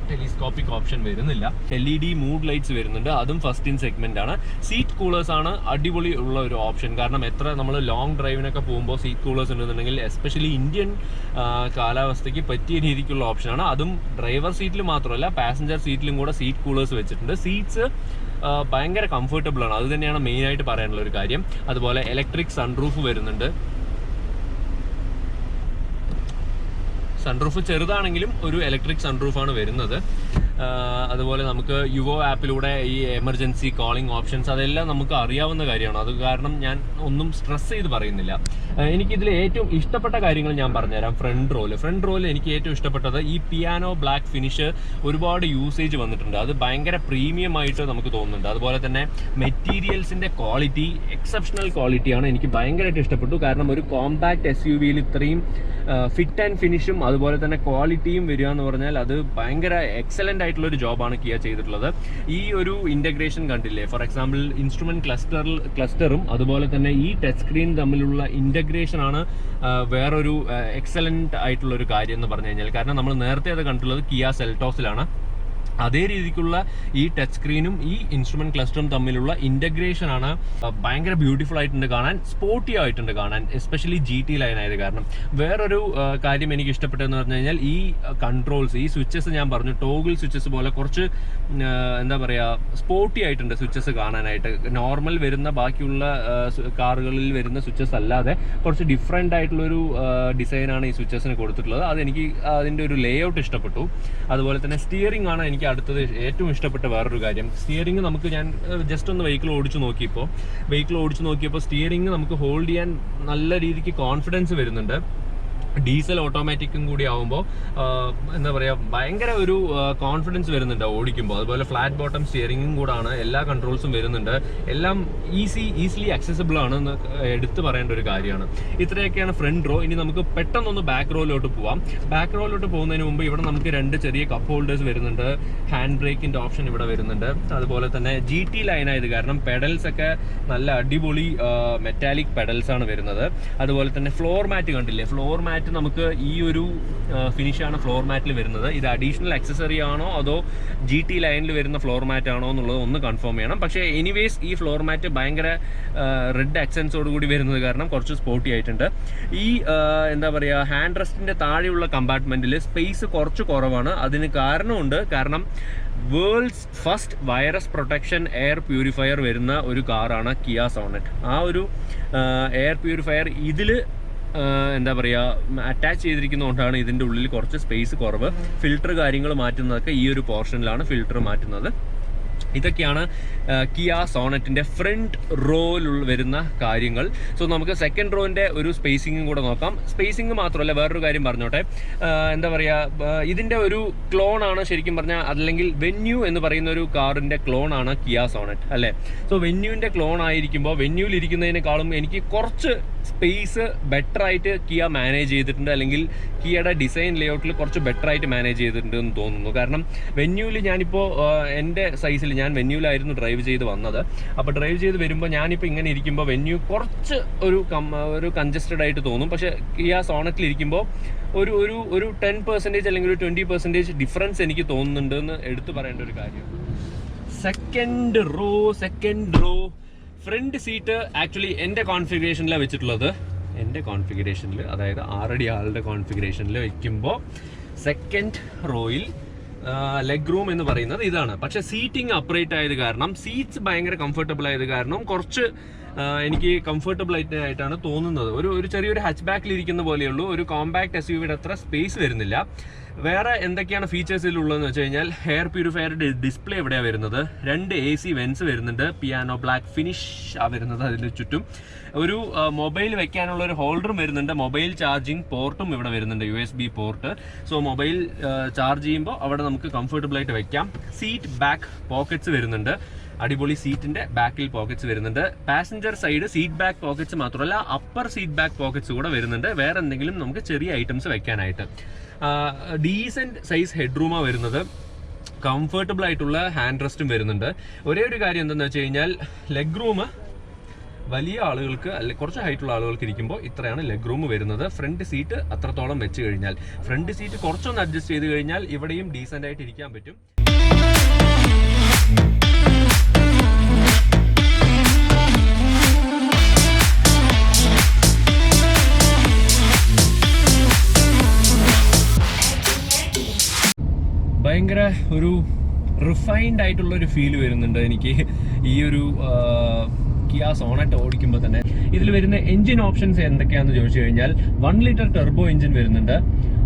ടെലിസ്കോപ്പിക് ഓപ്ഷൻ വരുന്നില്ല. LED മൂഡ് ലൈറ്റ്സ് വരുന്നുണ്ട്. അതും ഫസ്റ്റ് ഇൻ സെഗ്മെന്റ് ആണ്. സീറ്റ് കൂളേഴ്സ് ആണ് അടിപൊളി ഉള്ള ഒരു ഓപ്ഷൻ. കാരണം എത്ര നമ്മൾ ലോങ് ഡ്രൈവിനൊക്കെ പോകുമ്പോൾ സീറ്റ് കൂളേഴ്സ് ഉണ്ടെന്നുണ്ടെങ്കിൽ എസ്പെഷ്യലി ഇന്ത്യൻ കാലാവസ്ഥയ്ക്ക് പറ്റിയ രീതിക്കുള്ള ഓപ്ഷനാണ്. അതും ഡ്രൈവർ സീറ്റിൽ മാത്രമല്ല, പാസഞ്ചർ സീറ്റിലും കൂടെ സീറ്റ് കൂളേഴ്സ് വെച്ചിട്ടുണ്ട്. സീറ്റ്സ് ഭയങ്കര കംഫർട്ടബിൾ ആണ്. അത് തന്നെയാണ് മെയിനായിട്ട് പറയാനുള്ള ഒരു കാര്യം. അതുപോലെ ഇലക്ട്രിക് സൺറൂഫ് വരുന്നുണ്ട്. സൺറൂഫ് ചെറുതാണെങ്കിലും ഒരു ഇലക്ട്രിക് സൺറൂഫാണ് വരുന്നത്. അതുപോലെ നമുക്ക് യുവോ ആപ്പിലൂടെ ഈ എമർജൻസി കോളിംഗ് ഓപ്ഷൻസ് അതെല്ലാം നമുക്ക് അറിയാവുന്ന കാര്യമാണ്. അത് കാരണം ഞാൻ ഒന്നും സ്ട്രെസ് ചെയ്ത് പറയുന്നില്ല. എനിക്കിതിൽ ഏറ്റവും ഇഷ്ടപ്പെട്ട കാര്യങ്ങൾ ഞാൻ പറഞ്ഞുതരാം. ഫ്രണ്ട് റോല് എനിക്ക് ഏറ്റവും ഇഷ്ടപ്പെട്ടത് ഈ പിയാനോ ബ്ലാക്ക് ഫിനിഷ് ഒരുപാട് യൂസേജ് വന്നിട്ടുണ്ട്. അത് ഭയങ്കര പ്രീമിയം ആയിട്ട് നമുക്ക് തോന്നുന്നുണ്ട്. അതുപോലെ തന്നെ മെറ്റീരിയൽസിൻ്റെ ക്വാളിറ്റി എക്സെപ്ഷണൽ ക്വാളിറ്റിയാണ്. എനിക്ക് ഭയങ്കരമായിട്ട് ഇഷ്ടപ്പെട്ടു. കാരണം ഒരു കോമ്പാക്ട് SUV-യിൽ ഇത്രയും ഫിറ്റ് ആൻഡ് ഫിനിഷും അതുപോലെ തന്നെ ക്വാളിറ്റിയും വരിക എന്ന് പറഞ്ഞാൽ അത് ഭയങ്കര എക്സലൻ്റ് ആയിട്ടുള്ളൊരു ജോബാണ് കിയ ചെയ്തിട്ടുള്ളത്. ഈ ഒരു ഇൻ്റഗ്രേഷൻ കണ്ടില്ലേ, ഫോർ എക്സാമ്പിൾ ഇൻസ്ട്രുമെൻറ്റ് ക്ലസ്റ്ററും അതുപോലെ തന്നെ ഈ ടച്ച് സ്ക്രീൻ തമ്മിലുള്ള ഇൻ്റഗ്രേഷനാണ് വേറൊരു എക്സലൻ്റ് ആയിട്ടുള്ളൊരു കാര്യം എന്ന് പറഞ്ഞു കഴിഞ്ഞാൽ. കാരണം നമ്മൾ നേരത്തെ അത് കണ്ടിട്ടുള്ളത് കിയ സെൽറ്റോസിലാണ്. അതേ രീതിക്കുള്ള ഈ ടച്ച് സ്ക്രീനും ഈ ഇൻസ്ട്രുമെന്റ് ക്ലസ്റ്ററും തമ്മിലുള്ള ഇന്റഗ്രേഷൻ ആണ് ഭയങ്കര ബ്യൂട്ടിഫുൾ ആയിട്ടുണ്ട് കാണാൻ, സ്പോർട്ടി ആയിട്ടുണ്ട് കാണാൻ, എസ്പെഷ്യലി GT ലൈൻ ആയത് കാരണം. വേറൊരു കാര്യം എനിക്ക് ഇഷ്ടപ്പെട്ടതെന്ന് പറഞ്ഞു കഴിഞ്ഞാൽ ഈ കൺട്രോൾസ്, ഈ സ്വിച്ചസ് ഞാൻ പറഞ്ഞു ടോഗിൾ സ്വിച്ചസ് പോലെ കുറച്ച് എന്താ പറയുക സ്പോർട്ടി ആയിട്ടുണ്ട് സ്വിച്ചസ് കാണാനായിട്ട്. നോർമൽ വരുന്ന ബാക്കിയുള്ള കാറുകളിൽ വരുന്ന സ്വിച്ചസ് അല്ലാതെ കുറച്ച് ഡിഫറെൻ്റ് ആയിട്ടുള്ളൊരു ഡിസൈനാണ് ഈ സ്വിച്ചസിന് കൊടുത്തിട്ടുള്ളത്. അതെനിക്ക് അതിൻ്റെ ഒരു ലേ ഔട്ട് ഇഷ്ടപ്പെട്ടു. അതുപോലെ തന്നെ സ്റ്റിയറിംഗ് ആണ് എനിക്ക് അടുത്തത് ഏറ്റവും ഇഷ്ടപ്പെട്ട വേറൊരു കാര്യം. സ്റ്റിയറിംഗ് നമുക്ക് ഞാൻ ജസ്റ്റ് ഒന്ന് വെഹിക്കിൾ ഓടിച്ചു നോക്കിയപ്പോൾ സ്റ്റിയറിംഗ് നമുക്ക് ഹോൾഡ് ചെയ്യാൻ നല്ല രീതിക്ക് കോൺഫിഡൻസ് വരുന്നുണ്ട്. ഡീസൽ ഓട്ടോമാറ്റിക്കും കൂടി ആവുമ്പോൾ എന്താ പറയുക ഭയങ്കര ഒരു കോൺഫിഡൻസ് വരുന്നുണ്ട് ഓടിക്കുമ്പോൾ. അതുപോലെ ഫ്ലാറ്റ് ബോട്ടം സ്റ്റിയറിംഗും കൂടാണ്, എല്ലാ കൺട്രോൾസും വരുന്നുണ്ട്, എല്ലാം ഈസിലി അക്സസിബിൾ ആണെന്ന് എടുത്തു പറയേണ്ട ഒരു കാര്യമാണ്. ഇത്രയൊക്കെയാണ് ഫ്രണ്ട് റോ. ഇനി നമുക്ക് പെട്ടെന്നൊന്ന് ബാക്ക് റോയിലോട്ട് പോവാം. ബാക്ക് റോയിലോട്ട് പോകുന്നതിന് മുമ്പ് ഇവിടെ നമുക്ക് 2 ചെറിയ കപ്പ് ഹോൾഡേഴ്സ് വരുന്നുണ്ട്, ഹാൻഡ് ബ്രേക്കിൻ്റെ ഓപ്ഷൻ ഇവിടെ വരുന്നുണ്ട്. അതുപോലെ തന്നെ GT ലൈനായത് കാരണം പെഡൽസ് ഒക്കെ നല്ല അടിപൊളി മെറ്റാലിക് പെഡൽസ് ആണ് വരുന്നത്. അതുപോലെ തന്നെ ഫ്ലോർ മാറ്റ് കണ്ടില്ലേ, ഫ്ലോർ മാറ്റ് നമുക്ക് ഈ ഒരു ഫിനിഷാണ് ഫ്ലോർ മാറ്റിൽ വരുന്നത്. ഇത് അഡീഷണൽ ആക്സസറി ആണോ അതോ GT ലൈനിൽ വരുന്ന ഫ്ലോർ മാറ്റ് ആണോ എന്നുള്ളത് ഒന്ന് കൺഫേം ചെയ്യണം. പക്ഷേ എനിവേസ് ഈ ഫ്ലോർ മാറ്റ് ഭയങ്കര റെഡ് ആക്സൻസോട് കൂടി വരുന്നത് കാരണം കുറച്ച് സ്പോർട്ടി ആയിട്ടുണ്ട്. ഈ എന്താ പറയുക ഹാൻഡ് റെസ്റ്റിൻ്റെ താഴെയുള്ള കമ്പാർട്ട്മെൻറ്റിൽ സ്പേസ് കുറച്ച് കുറവാണ്. അതിന് കാരണമുണ്ട്, കാരണം world's first virus protection air purifier വരുന്ന ഒരു കാറാണ് കിയ സോണറ്റ്. ആ ഒരു എയർ പ്യൂരിഫയർ ഇതിൽ എന്താ പറയുക അറ്റാച്ച് ചെയ്തിരിക്കുന്നതുകൊണ്ടാണ് ഇതിൻ്റെ ഉള്ളിൽ കുറച്ച് സ്പേസ് കുറവ്. ഫിൽറ്റർ കാര്യങ്ങൾ മാറ്റുന്നതൊക്കെ ഈ ഒരു പോർഷനിലാണ് ഫിൽറ്റർ മാറ്റുന്നത്. ഇതൊക്കെയാണ് കിയ സോണറ്റിൻ്റെ ഫ്രണ്ട് റോയിൽ വരുന്ന കാര്യങ്ങൾ. സോ നമുക്ക് സെക്കൻഡ് റോൻ്റെ ഒരു സ്പേസിങ്ങും കൂടെ നോക്കാം. സ്പേസിങ് മാത്രമല്ല, വേറൊരു കാര്യം പറഞ്ഞോട്ടെ. എന്താ പറയുക ഇതിൻ്റെ ഒരു ക്ലോണാണ് ശരിക്കും പറഞ്ഞാൽ, അല്ലെങ്കിൽ വെന്യൂ എന്ന് പറയുന്ന ഒരു കാറിൻ്റെ ക്ലോണാണ് കിയ സോണറ്റ് അല്ലേ. സോ വെന്യൂവിൻ്റെ ക്ലോൺ ആയിരിക്കുമ്പോൾ വെന്യൂവിൽ ഇരിക്കുന്നതിനേക്കാളും എനിക്ക് കുറച്ച് സ്പേസ് ബെറ്റർ ആയിട്ട് കിയ മാനേജ് ചെയ്തിട്ടുണ്ട്, അല്ലെങ്കിൽ കിയയുടെ ഡിസൈൻ ലേഔട്ടിൽ കുറച്ച് ബെറ്റർ ആയിട്ട് മാനേജ് ചെയ്തിട്ടുണ്ട് എന്ന് തോന്നുന്നു. കാരണം വെന്യൂവിൽ ഞാനിപ്പോൾ എൻ്റെ സൈസിൽ ഞാൻ വെന്യൂവിലായിരുന്നു ഡ്രൈവ് ചെയ്ത് വന്നത്. അപ്പോൾ ഡ്രൈവ് ചെയ്ത് വരുമ്പോൾ ഞാനിപ്പോൾ ഇങ്ങനെ ഇരിക്കുമ്പോൾ വെന്യൂ കുറച്ച് ഒരു കൺജസ്റ്റഡ് ആയിട്ട് തോന്നും. പക്ഷേ കിയ സോണറ്റിൽ ഇരിക്കുമ്പോൾ ഒരു 10% അല്ലെങ്കിൽ ഒരു 20% ഡിഫറൻസ് എനിക്ക് തോന്നുന്നുണ്ട് എന്ന് എടുത്തു പറയേണ്ട ഒരു കാര്യം. Second row front seat actually എൻ്റെ കോൺഫിഗറേഷനിലാണ് വെച്ചിട്ടുള്ളത്. എൻ്റെ കോൺഫിഗറേഷനിൽ, അതായത് 6 അടി ആളുടെ കോൺഫിഗറേഷനിൽ വയ്ക്കുമ്പോൾ സെക്കൻഡ് റോയിൽ ലെഗ് റൂം എന്ന് പറയുന്നത് ഇതാണ്. പക്ഷേ സീറ്റിംഗ് അപ്രൈറ്റ് ആയത് കാരണം, സീറ്റ്സ് ഭയങ്കര കംഫർട്ടബിൾ ആയത് കാരണം കുറച്ച് എനിക്ക് കംഫർട്ടബിൾ ആയിട്ടാണ് തോന്നുന്നത്. ഒരു ചെറിയൊരു ഹാച്ച് ബാക്കിൽ ഇരിക്കുന്ന പോലെയുള്ളൂ. ഒരു കോമ്പാക്ട് SUV-യുടെ അത്ര സ്പേസ് വരുന്നില്ല. വേറെ എന്തൊക്കെയാണ് ഫീച്ചേഴ്സിലുള്ളതെന്ന് വെച്ച് കഴിഞ്ഞാൽ, എയർ പ്യൂരിഫയറുടെ ഡിസ്പ്ലേ എവിടെയാണ് വരുന്നത്, 2 AC വെൻസ് വരുന്നുണ്ട്, പിയാനോ ബ്ലാക്ക് ഫിനിഷ് ആ വരുന്നത് അതിന് ചുറ്റും. ഒരു മൊബൈൽ വെക്കാനുള്ള ഒരു ഹോൾഡറും വരുന്നുണ്ട്, മൊബൈൽ ചാർജിങ് പോർട്ടും ഇവിടെ വരുന്നുണ്ട്, USB port. So mobile charge ചെയ്യുമ്പോൾ അവിടെ നമുക്ക് കംഫർട്ടബിൾ ആയിട്ട് വെക്കാം. സീറ്റ് ബാക്ക് പോക്കറ്റ്സ് വരുന്നുണ്ട്, അടിപൊളി സീറ്റിന്റെ ബാക്കിൽ പോക്കറ്റ്സ് വരുന്നുണ്ട്. Passenger side seat back pockets മാത്രമല്ല, അപ്പർ സീറ്റ് ബാക്ക് പോക്കറ്റ്സ് കൂടെ വരുന്നുണ്ട്, വേറെ എന്തെങ്കിലും നമുക്ക് ചെറിയ ഐറ്റംസ് വെക്കാനായിട്ട്. ഡീസൻറ്റ് സൈസ് ഹെഡ് റൂമാണ് വരുന്നത്, കംഫർട്ടബിൾ ആയിട്ടുള്ള ഹാൻഡ് റെസ്റ്റും വരുന്നുണ്ട്. ഒരേ ഒരു കാര്യം എന്താണെന്ന് വെച്ച് കഴിഞ്ഞാൽ, ലെഗ് റൂം വലിയ ആളുകൾക്ക് അല്ലെങ്കിൽ കുറച്ച് ഹൈറ്റുള്ള ആളുകൾക്ക് ഇരിക്കുമ്പോൾ ഇത്രയാണ് ലെഗ് റൂം വരുന്നത്. ഫ്രണ്ട് സീറ്റ് അത്രത്തോളം വെച്ച് കഴിഞ്ഞാൽ, ഫ്രണ്ട് സീറ്റ് കുറച്ചൊന്ന് അഡ്ജസ്റ്റ് ചെയ്ത് കഴിഞ്ഞാൽ ഇവിടെയും ഡീസൻ്റ് ആയിട്ട് ഇരിക്കാൻ പറ്റും. ഭയങ്കര ഒരു റിഫൈൻഡ് ആയിട്ടുള്ള ഒരു ഫീൽ വരുന്നുണ്ട് എനിക്ക് ഈ ഒരു കിയ സോണറ്റ് ഓടിക്കുമ്പോൾ തന്നെ. ഇതിൽ വരുന്ന എൻജിൻ ഓപ്ഷൻസ് എന്തൊക്കെയാണെന്ന് ചോദിച്ചു കഴിഞ്ഞാൽ, 1 ലിറ്റർ ടെർബോ എഞ്ചിൻ വരുന്നുണ്ട്,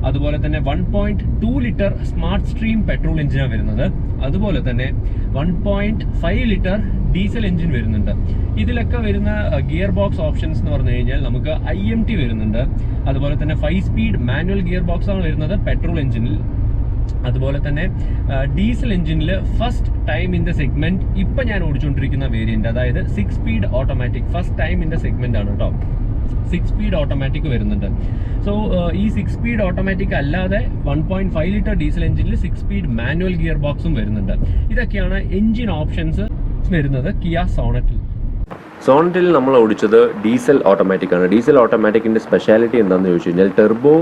അതുപോലെ തന്നെ 1.2 ലിറ്റർ സ്മാർട്ട് സ്ട്രീം പെട്രോൾ എഞ്ചിനാണ് വരുന്നത്, അതുപോലെ തന്നെ 1.5 ലിറ്റർ ഡീസൽ എഞ്ചിൻ വരുന്നുണ്ട്. ഇതിലൊക്കെ വരുന്ന ഗിയർ ബോക്സ് ഓപ്ഷൻസ് എന്ന് പറഞ്ഞു കഴിഞ്ഞാൽ നമുക്ക് IMT വരുന്നുണ്ട്, അതുപോലെ തന്നെ 5 സ്പീഡ് മാനുവൽ ഗിയർ ബോക്സ് ആണ് വരുന്നത് പെട്രോൾ എഞ്ചിനിൽ. അതുപോലെ തന്നെ ഡീസൽ എഞ്ചിനിൽ first time in the segment ഇപ്പം ഞാൻ ഓടിച്ചുകൊണ്ടിരിക്കുന്ന വേരിയന്റ്, അതായത് 6 speed automatic first time in the segment ആണ് കേട്ടോ. 6 സ്പീഡ് ഓട്ടോമാറ്റിക് വരുന്നുണ്ട്. സോ ഈ 6 സ്പീഡ് ഓട്ടോമാറ്റിക് അല്ലാതെ 1.5 ലിറ്റർ ഡീസൽ എഞ്ചിനിൽ 6 സ്പീഡ് മാനുവൽ ഗിയർ ബോക്സും വരുന്നുണ്ട്. ഇതൊക്കെയാണ് എഞ്ചിൻ ഓപ്ഷൻസ് വരുന്നത് കിയ സോണറ്റിൽ. സോണറ്റിൽ നമ്മൾ ഓടിച്ചത് ഡീസൽ ഓട്ടോമാറ്റിക് ആണ്. ഡീസൽ ഓട്ടോമാറ്റിക്കിൻ്റെ സ്പെഷ്യാലിറ്റി എന്താണെന്ന് ചോദിച്ചു കഴിഞ്ഞാൽ, ടെർബോ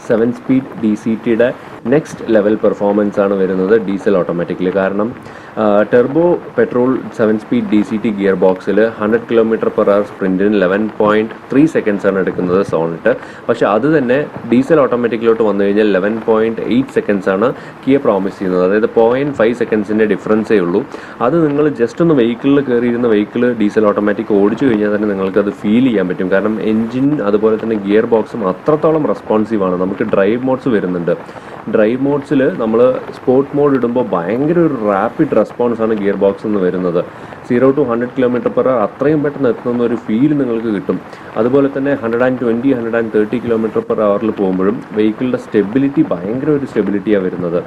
7 സ്പീഡ് DCTയുടെ നെക്സ്റ്റ് ലെവൽ പെർഫോമൻസ് ആണ് വരുന്നത് ഡീസൽ ഓട്ടോമാറ്റിക്കിൽ. കാരണം turbo petrol 7 speed DCT gear ബോക്സിൽ 100 km/h സ്പ്രിൻറ്റിന് 11.3 സെക്കൻഡ്സ് ആണ് എടുക്കുന്നത് സോണറ്റ്. പക്ഷേ അത് തന്നെ ഡീസൽ ഓട്ടോമാറ്റിക്കിലോട്ട് വന്നു കഴിഞ്ഞാൽ 11.8 സെക്കൻഡ്സ് ആണ് കിയ പ്രോമിസ് ചെയ്യുന്നത്. അതായത് 0.5 സെക്കൻഡ്സിൻ്റെ ഡിഫറൻസേ ഉള്ളൂ. അത് നിങ്ങൾ ജസ്റ്റ് ഒന്ന് വെഹിക്കിളിൽ കയറിയിരുന്ന വെഹിക്കിൾ ഡീസൽ ഓട്ടോമാറ്റിക് ഓടിച്ചു കഴിഞ്ഞാൽ തന്നെ നിങ്ങൾക്കത് ഫീൽ ചെയ്യാൻ പറ്റും. കാരണം എൻജിൻ അതുപോലെ തന്നെ ഗിയർ ബോക്സും അത്രത്തോളം റെസ്പോൺസീവാണ്. നമുക്ക് ഡ്രൈവ് മോഡ്സ് വരുന്നുണ്ട്. ഡ്രൈവ് മോഡ്സിൽ നമ്മൾ സ്പോർട്ട് മോഡ് ഇടുമ്പോൾ ഭയങ്കര ഒരു റാപ്പിഡ് റെസ്പോൺസാണ് ഗിയർ ബോക്സിൽ നിന്ന് വരുന്നത്. 0 to 100 km/h അത്രയും പെട്ടെന്ന് എത്തുന്ന ഒരു ഫീൽ നിങ്ങൾക്ക് കിട്ടും. അതുപോലെ തന്നെ 120-130 km/h പോകുമ്പോഴും വെഹിക്കിളിൻ്റെ സ്റ്റെബിലിറ്റി ഭയങ്കര ഒരു സ്റ്റെബിലിറ്റിയാണ് വരുന്നത്.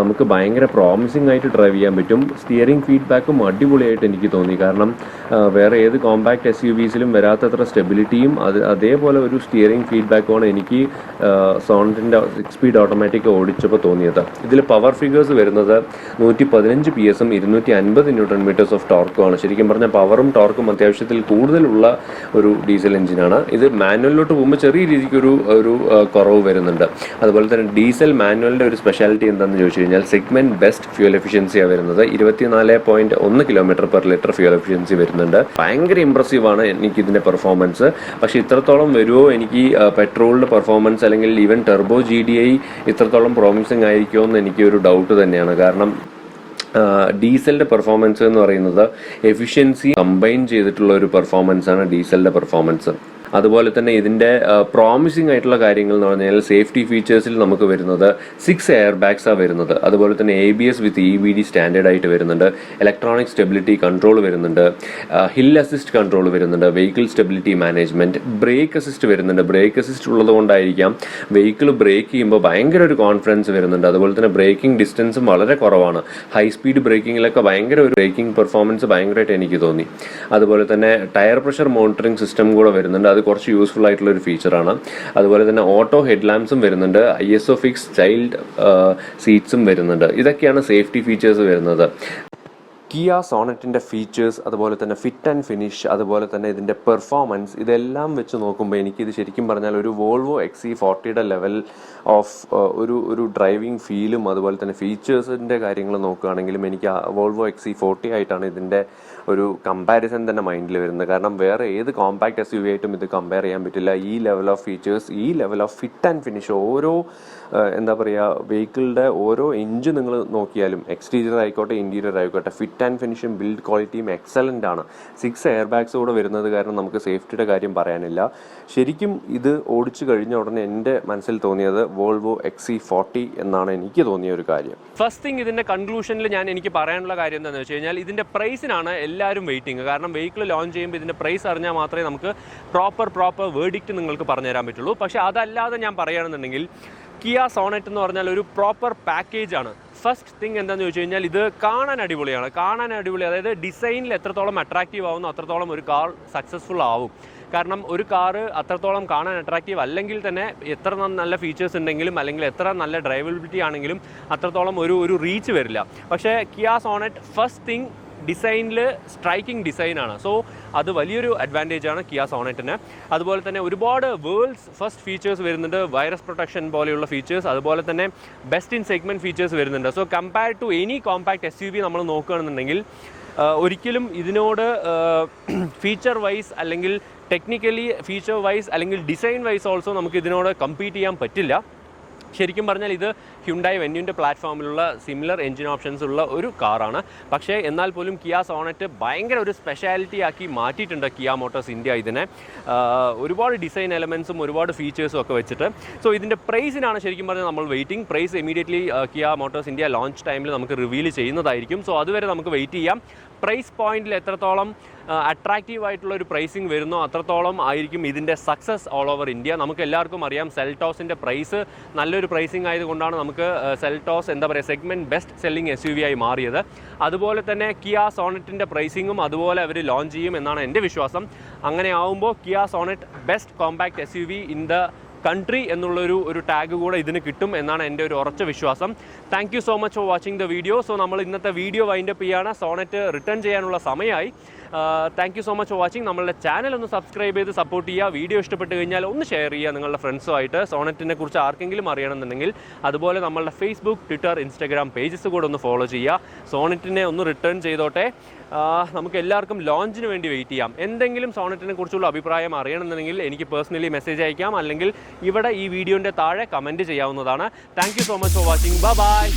നമുക്ക് ഭയങ്കര പ്രോമിസിംഗ് ആയിട്ട് ഡ്രൈവ് ചെയ്യാൻ പറ്റും. സ്റ്റിയറിംഗ് ഫീഡ്ബാക്കും അടിപൊളിയായിട്ട് എനിക്ക് തോന്നി. കാരണം വേറെ ഏത് കോമ്പാക്ട് SUVസിലും വരാത്തത്ര സ്റ്റെബിലിറ്റിയും അതേപോലെ ഒരു സ്റ്റിയറിംഗ് ഫീഡ്ബാക്കുമാണ് എനിക്ക് സോണറ്റിൻ്റെ 6 സ്പീഡ് ഓട്ടോമാറ്റിക് ഓടിച്ചപ്പോൾ തോന്നിയത്. ഇതിൽ പവർ ഫിഗേഴ്സ് വരുന്നത് 115 PS 250 Nm ഓഫ് ടോർക്കുമാണ്. ശരിക്കും പറഞ്ഞാൽ പവറും ടോർക്കും അത്യാവശ്യത്തിൽ കൂടുതലുള്ള ഒരു ഡീസൽ എഞ്ചിനാണ്. ഇത് മാനുവലിലോട്ട് പോകുമ്പോൾ ചെറിയ രീതിക്ക് ഒരു കുറവ് വരുന്നുണ്ട്. അതുപോലെ തന്നെ ഡീസൽ മാനുവലിൻ്റെ ഒരു സ്പെഷ്യാലിറ്റി എന്താണെന്ന് ചോദിച്ചു കഴിഞ്ഞാൽ സെഗ്മെൻറ്റ് ബെസ്റ്റ് ഫ്യൂൽ എഫിഷ്യൻസിയാണ് വരുന്നത്. 24.1 km/L ഫ്യൂൽ എഫിഷ്യൻസി വരുന്നുണ്ട്. ഭയങ്കര ഇമ്പ്രസീവാണ് എനിക്കിതിൻ്റെ പെർഫോമൻസ്. പക്ഷേ ഇത്രത്തോളം വരുമോ എനിക്ക് പെട്രോളിൻ്റെ പെർഫോമൻസ് അല്ലെങ്കിൽ ഈവൻ ടെർബോ GDI ഇത്രത്തോളം പ്രോമിസിങ് ആയിരിക്കുമോ എന്ന് എനിക്കൊരു ഡൗട്ട് തന്നെയാണ്. കാരണം ഡീസലിൻ്റെ പെർഫോമൻസ് എന്ന് പറയുന്നത് എഫിഷ്യൻസി കമ്പൈൻ ചെയ്തിട്ടുള്ള ഒരു പെർഫോമൻസാണ് ഡീസലിൻ്റെ പെർഫോമൻസ്. അതുപോലെ തന്നെ ഇതിൻ്റെ പ്രോമിസിംഗ് ആയിട്ടുള്ള കാര്യങ്ങൾ എന്ന് പറഞ്ഞാൽ സേഫ്റ്റി ഫീച്ചേഴ്സിൽ നമുക്ക് വരുന്നത് 6 എയർ ബാഗ്സാണ് വരുന്നത്. അതുപോലെ തന്നെ ABS വിത്ത് EBD സ്റ്റാൻഡേർഡ് ആയിട്ട് വരുന്നുണ്ട്. ഇലക്ട്രോണിക് സ്റ്റെബിലിറ്റി കൺട്രോൾ വരുന്നുണ്ട്. ഹിൽ അസിസ്റ്റ് കൺട്രോൾ വരുന്നുണ്ട്. Vehicle stability management, break assist വരുന്നുണ്ട്. ബ്രേക്ക് അസിസ്റ്റ് ഉള്ളത് കൊണ്ടായിരിക്കാം വെഹിക്കിൾ ബ്രേക്ക് ചെയ്യുമ്പോൾ ഭയങ്കര ഒരു കോൺഫിഡൻസ് വരുന്നുണ്ട്. അതുപോലെ തന്നെ ബ്രേക്കിംഗ് ഡിസ്റ്റൻസും വളരെ കുറവാണ്. ഹൈ സ്പീഡ് ബ്രേക്കിങ്ങിലൊക്കെ ഭയങ്കര ഒരു ബ്രേക്കിംഗ് പെർഫോമൻസ് ഭയങ്കരമായിട്ട് എനിക്ക് തോന്നി. അതുപോലെ തന്നെ ടയർ പ്രഷർ മോണിറ്ററിംഗ് സിസ്റ്റം കൂടെ വരുന്നുണ്ട്. അത് കുറച്ച് യൂസ്ഫുൾ ആയിട്ടുള്ള ഒരു ഫീച്ചറാണ്. അതുപോലെ തന്നെ ഓട്ടോ ഹെഡ് ലാംപ്സും വരുന്നുണ്ട്. ISO ഫിക്സ് ചൈൽഡ് സീറ്റ്സും വരുന്നുണ്ട്. ഇതൊക്കെയാണ് സേഫ്റ്റി ഫീച്ചേഴ്സ് വരുന്നത്. കിയ സോണറ്റിൻ്റെ ഫീച്ചേഴ്സ്, അതുപോലെ തന്നെ ഫിറ്റ് ആൻഡ് ഫിനിഷ്, അതുപോലെ തന്നെ ഇതിൻ്റെ പെർഫോമൻസ്, ഇതെല്ലാം വെച്ച് നോക്കുമ്പോൾ എനിക്കിത് ശരിക്കും പറഞ്ഞാൽ ഒരു വോൾവോ XC40യുടെ ലെവൽ ഓഫ് ഒരു ഡ്രൈവിംഗ് ഫീലും അതുപോലെ തന്നെ ഫീച്ചേഴ്സിൻ്റെ കാര്യങ്ങൾ നോക്കുകയാണെങ്കിലും എനിക്ക് വോൾവോ XC40 ആയിട്ടാണ് ഇതിൻ്റെ ഒരു കമ്പാരിസൺ തന്നെ മൈൻഡിൽ വരുന്നത്. കാരണം വേറെ ഏത് കോമ്പാക്ട് SUV ആയിട്ടും ഇത് കമ്പയർ ചെയ്യാൻ പറ്റില്ല. ഈ ലെവൽ ഓഫ് ഫീച്ചേഴ്സ്, ഈ level of fit and finish, ഓരോ എന്താ പറയുക വെഹിക്കിളിൻ്റെ ഓരോ ഇഞ്ച് നിങ്ങൾ നോക്കിയാലും എക്സ്റ്റീരിയർ ആയിക്കോട്ടെ ഇൻറ്റീരിയർ ആയിക്കോട്ടെ ഫിറ്റ് ആൻഡ് ഫിനിഷും ബിൽഡ് ക്വാളിറ്റിയും എക്സലൻ്റ് ആണ്. 6 എയർ ബാഗ്സ് കൂടെ വരുന്നത് കാരണം നമുക്ക് സേഫ്റ്റിയുടെ കാര്യം പറയാനില്ല. ശരിക്കും ഇത് ഓടിച്ചു കഴിഞ്ഞ ഉടനെ എൻ്റെ മനസ്സിൽ തോന്നിയത് വോൾവോ XC40 എന്നാണ് എനിക്ക് തോന്നിയ ഒരു കാര്യം. ഫസ്റ്റ് തിങ് ഇതിൻ്റെ കൺക്ലൂഷനിൽ എനിക്ക് പറയാനുള്ള കാര്യം എന്താണെന്ന് വെച്ച് കഴിഞ്ഞാൽ ഇതിൻ്റെ പ്രൈസിനാണ് എല്ലാവരും വെയിറ്റിംഗ്. കാരണം വെഹിക്കിൾ ലോഞ്ച് ചെയ്യുമ്പോൾ ഇതിൻ്റെ പ്രൈസ് അറിഞ്ഞാൽ മാത്രമേ നമുക്ക് പ്രോപ്പർ വേർഡിക്റ്റ് നിങ്ങൾക്ക് പറഞ്ഞു തരാൻ പറ്റുള്ളൂ. പക്ഷേ അതല്ലാതെ ഞാൻ പറയുകയാണെന്നുണ്ടെങ്കിൽ കിയ സോണറ്റ് എന്ന് പറഞ്ഞാൽ ഒരു പ്രോപ്പർ പാക്കേജ് ആണ്. ഫസ്റ്റ് തിങ് എന്താണെന്ന് ചോദിച്ചു കഴിഞ്ഞാൽ ഇത് കാണാൻ അടിപൊളി, അതായത് ഡിസൈനിൽ എത്രത്തോളം അട്രാക്റ്റീവ് ആവുന്നു അത്രത്തോളം ഒരു കാർ സക്സസ്ഫുൾ ആവും. കാരണം ഒരു കാറ് അത്രത്തോളം കാണാൻ അട്രാക്റ്റീവ് അല്ലെങ്കിൽ തന്നെ എത്ര നല്ല ഫീച്ചേഴ്സ് ഉണ്ടെങ്കിലും അല്ലെങ്കിൽ എത്ര നല്ല ഡ്രൈവബിലിറ്റി ആണെങ്കിലും അത്രത്തോളം ഒരു റീച്ച് വരില്ല. പക്ഷേ കിയ സോണറ്റ് ഫസ്റ്റ് തിങ് ഡിസൈനിൽ സ്ട്രൈക്കിംഗ് ഡിസൈനാണ്. സോ അത് വലിയൊരു അഡ്വാൻറ്റേജ് ആണ് കിയ സോണറ്റിന്. അതുപോലെ തന്നെ ഒരുപാട് വേൾഡ്സ് ഫസ്റ്റ് ഫീച്ചേഴ്സ് വരുന്നുണ്ട്. വൈറസ് പ്രൊട്ടക്ഷൻ പോലെയുള്ള ഫീച്ചേഴ്സ്, അതുപോലെ തന്നെ ബെസ്റ്റ് ഇൻ സെഗ്മെൻറ്റ് ഫീച്ചേഴ്സ് വരുന്നുണ്ട്. So compared to any compact SUV നമ്മൾ നോക്കുകയാണെന്നുണ്ടെങ്കിൽ ഒരിക്കലും ഇതിനോട് ഫീച്ചർ വൈസ് അല്ലെങ്കിൽ ടെക്നിക്കലി ഫീച്ചർ വൈസ് അല്ലെങ്കിൽ ഡിസൈൻ വൈസ് ഓൾസോ നമുക്ക് ഇതിനോട് കമ്പീറ്റ് ചെയ്യാൻ പറ്റില്ല. ശരിക്കും പറഞ്ഞാൽ ഇത് ഹ്യുണ്ടായി വെന്യൂൻ്റെ പ്ലാറ്റ്ഫോമിലുള്ള സിമിലർ എഞ്ചിൻ ഓപ്ഷൻസ് ഉള്ള ഒരു കാറാണ്. പക്ഷേ എന്നാൽ പോലും കിയ സോണറ്റ് ഭയങ്കര ഒരു സ്പെഷ്യാലിറ്റി ആക്കി മാറ്റിയിട്ടുണ്ട് കിയ മോട്ടോഴ്സ് ഇന്ത്യ ഇതിനെ. ഒരുപാട് ഡിസൈൻ എലമെൻസും ഒരുപാട് ഫീച്ചേഴ്സും ഒക്കെ വെച്ചിട്ട്. സോ ഇതിൻ്റെ പ്രൈസിനാണ് ശരിക്കും പറഞ്ഞാൽ നമ്മൾ waiting. Price immediately Kia Motors India launch ടൈമിൽ നമുക്ക് റിവീൽ ചെയ്യുന്നതായിരിക്കും. സോ അതുവരെ നമുക്ക് വെയിറ്റ് ചെയ്യാം. പ്രൈസ് പോയിന്റിൽ എത്രത്തോളം അട്രാക്റ്റീവ് ആയിട്ടുള്ള ഒരു പ്രൈസിങ് വരുന്നോ അത്രത്തോളം ആയിരിക്കും ഇതിൻ്റെ സക്സസ് ഓൾ ഓവർ ഇന്ത്യ. നമുക്ക് എല്ലാവർക്കും അറിയാം സെൽറ്റോസിൻ്റെ പ്രൈസ് നല്ലൊരു പ്രൈസിങ് ആയതുകൊണ്ടാണ് നമുക്ക് സെൽറ്റോസ് എന്താ പറയുക സെഗ്മെൻറ്റ് ബെസ്റ്റ് സെല്ലിംഗ് SUV ആയി മാറിയത്. അതുപോലെ തന്നെ കിയ സോണറ്റിൻ്റെ പ്രൈസിങ്ങും അതുപോലെ അവർ ലോഞ്ച് ചെയ്യും എന്നാണ് എൻ്റെ വിശ്വാസം. അങ്ങനെ ആവുമ്പോൾ Kia Sonet best compact SUV in the country എന്നുള്ളൊരു ടാഗ് കൂടെ ഇതിന് കിട്ടും എന്നാണ് എൻ്റെ ഒരു ഉറച്ച വിശ്വാസം. Thank you so much for watching the video. So നമ്മൾ ഇന്നത്തെ വീഡിയോ വൈൻഡപ്പ് ചെയ്യാണ്. സോണറ്റ് റിട്ടേൺ ചെയ്യാനുള്ള സമയമായി. Thank you so much for watching. നമ്മളുടെ ചാനൽ ഒന്ന് സബ്സ്ക്രൈബ് ചെയ്ത് സപ്പോർട്ട് ചെയ്യുക. വീഡിയോ ഇഷ്ടപ്പെട്ട് കഴിഞ്ഞാൽ ഒന്ന് ഷെയർ ചെയ്യുക നിങ്ങളുടെ ഫ്രണ്ട്സുമായിട്ട്. സോണറ്റിനെ കുറിച്ച് ആർക്കെങ്കിലും അറിയണമെന്നുണ്ടെങ്കിൽ അതുപോലെ നമ്മളുടെ ഫേസ്ബുക്ക്, ട്വിറ്റർ, ഇൻസ്റ്റാഗ്രാം പേജസ് കൂടെ ഒന്ന് ഫോളോ ചെയ്യുക. സോണറ്റിനെ ഒന്ന് റിട്ടേൺ ചെയ്തോട്ടെ. നമുക്ക് എല്ലാവർക്കും ലോഞ്ചിന് വേണ്ടി വെയിറ്റ് ചെയ്യാം. എന്തെങ്കിലും സോണറ്റിനെ കുറിച്ചുള്ള അഭിപ്രായം അറിയണമെന്നുണ്ടെങ്കിൽ എനിക്ക് പേഴ്സണലി മെസ്സേജ് അയക്കാം, അല്ലെങ്കിൽ ഇവിടെ ഈ വീഡിയോൻ്റെ താഴെ കമൻറ്റ് ചെയ്യാവുന്നതാണ്. Thank you so much for watching. By.